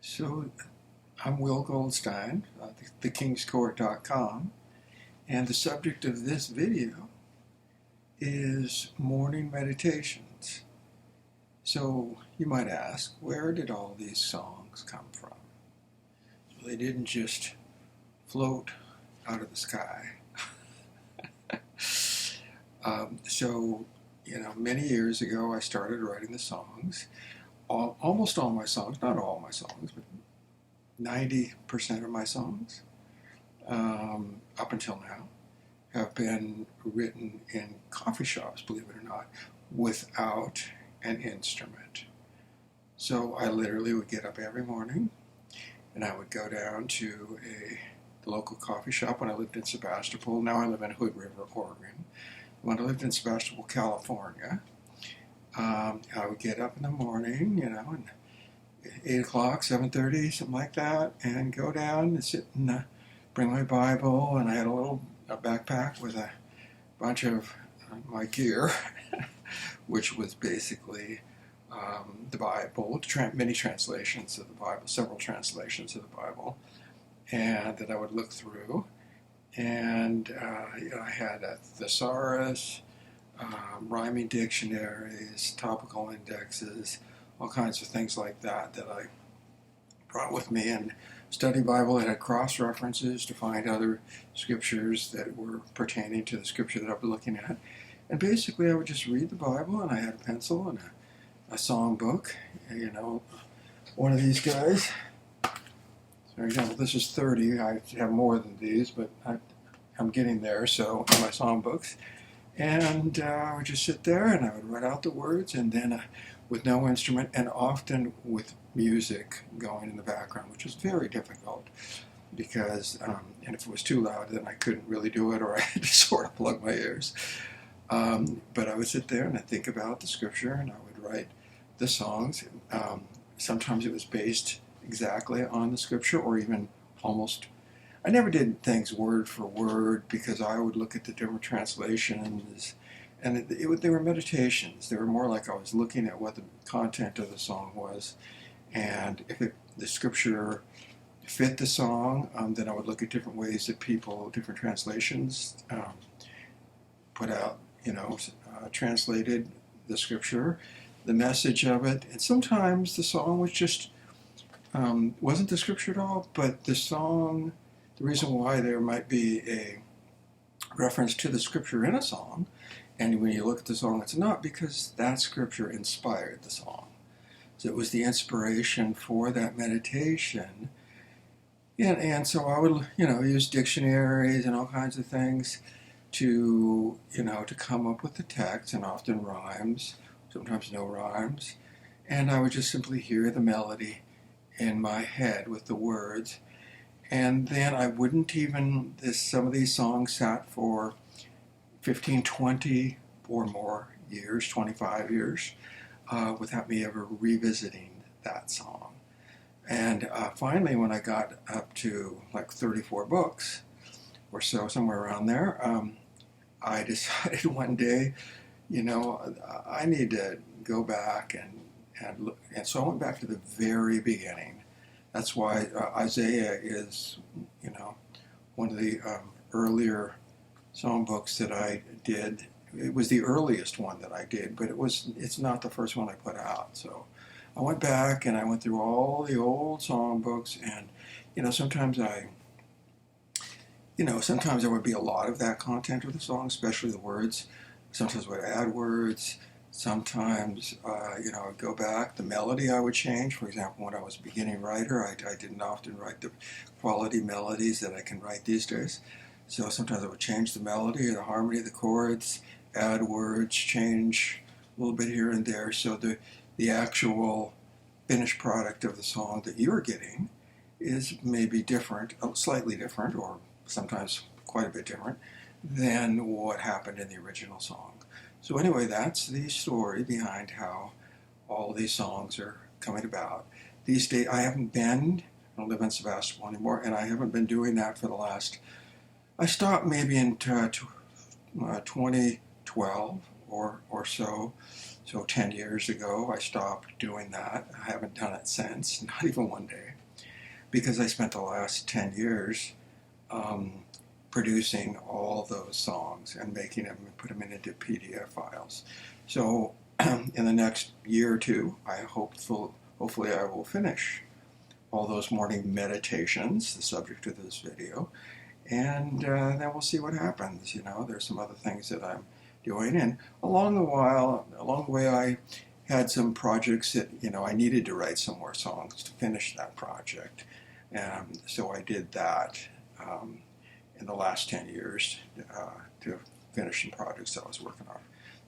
So I'm Will Goldstein, thekingscourt.com, and the subject of this video is morning meditations. So you might ask, where did all these songs come from? Well, they didn't just float out of the sky. Many years ago I started writing the songs. Almost all my songs, not all my songs, but 90% of my songs, up until now, have been written in coffee shops, believe it or not, without an instrument. So I literally would get up every morning and I would go down to the local coffee shop when I lived in Sebastopol. Now I live in Hood River, Oregon. When I lived in Sebastopol, California, I would get up in the morning, and 8 o'clock, 7:30, something like that, and go down and sit and bring my Bible, and I had a backpack with a bunch of my gear, which was basically the Bible, many translations of the Bible, several translations of the Bible, and that I would look through. And I had a thesaurus, rhyming dictionaries, topical indexes, all kinds of things like that I brought with me, and study Bible. It had cross references to find other scriptures that were pertaining to the scripture that I was looking at. And basically I would just read the Bible, and I had a pencil and a song book, one of these guys. For example, this is 30. I have more than these, but I'm getting there, so my song books. And I would just sit there and I would write out the words, and then with no instrument, and often with music going in the background, which was very difficult because, and if it was too loud, then I couldn't really do it, or I had to sort of plug my ears. But I would sit there and I'd think about the scripture, and I would write the songs. Sometimes it was based exactly on the scripture, or even almost. I never did things word for word because I would look at the different translations, and they were meditations. They were more like I was looking at what the content of the song was, and if the scripture fit the song, then I would look at different ways that different translations put out, translated the scripture, the message of it, and sometimes the song was just wasn't the scripture at all, but the song. The reason why there might be a reference to the scripture in a song, and when you look at the song, it's not because that scripture inspired the song. So it was the inspiration for that meditation. And so I would, use dictionaries and all kinds of things to come up with the text, and often rhymes, sometimes no rhymes. And I would just simply hear the melody in my head with the words. And then I wouldn't even, some of these songs sat for 15, 20 or more years, 25 years, without me ever revisiting that song. And finally, when I got up to like 34 books or so, somewhere around there, I decided one day, I need to go back and look. And so I went back to the very beginning. That's why Isaiah is, one of the earlier songbooks that I did. It was the earliest one that I did, but it's not the first one I put out. So I went back and I went through all the old songbooks, and sometimes there would be a lot of that content of the song, especially the words. Sometimes I would add words. Sometimes, I would go back. The melody I would change. For example, when I was a beginning writer, I didn't often write the quality melodies that I can write these days. So sometimes I would change the melody, the harmony, the chords, add words, change a little bit here and there. So the actual finished product of the song that you're getting is maybe different, slightly different, or sometimes quite a bit different than what happened in the original song. So anyway, that's the story behind how all these songs are coming about. These days, I don't live in Sebastopol anymore, and I haven't been doing that for the last, I stopped maybe in 2012 or so. So 10 years ago, I stopped doing that. I haven't done it since, not even one day. because I spent the last 10 years producing all those songs and making them and put them into PDF files. So in the next year or two, hopefully I will finish all those morning meditations, the subject of this video, and then we'll see what happens. There's some other things that I'm doing, and along the way, I had some projects that I needed to write some more songs to finish that project, and so I did that in the last 10 years to finish some projects I was working on.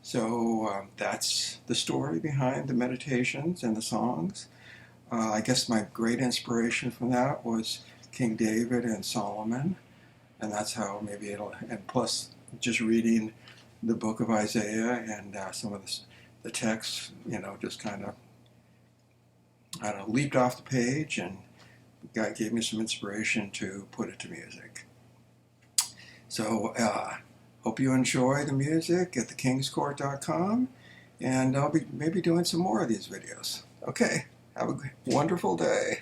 So that's the story behind the meditations and the songs. I guess my great inspiration from that was King David and Solomon, and that's how and plus just reading the book of Isaiah and some of the texts, just kind of, leaped off the page, and God gave me some inspiration to put it to music. So, hope you enjoy the music at thekingscourt.com, and I'll be maybe doing some more of these videos. Okay, have a wonderful day.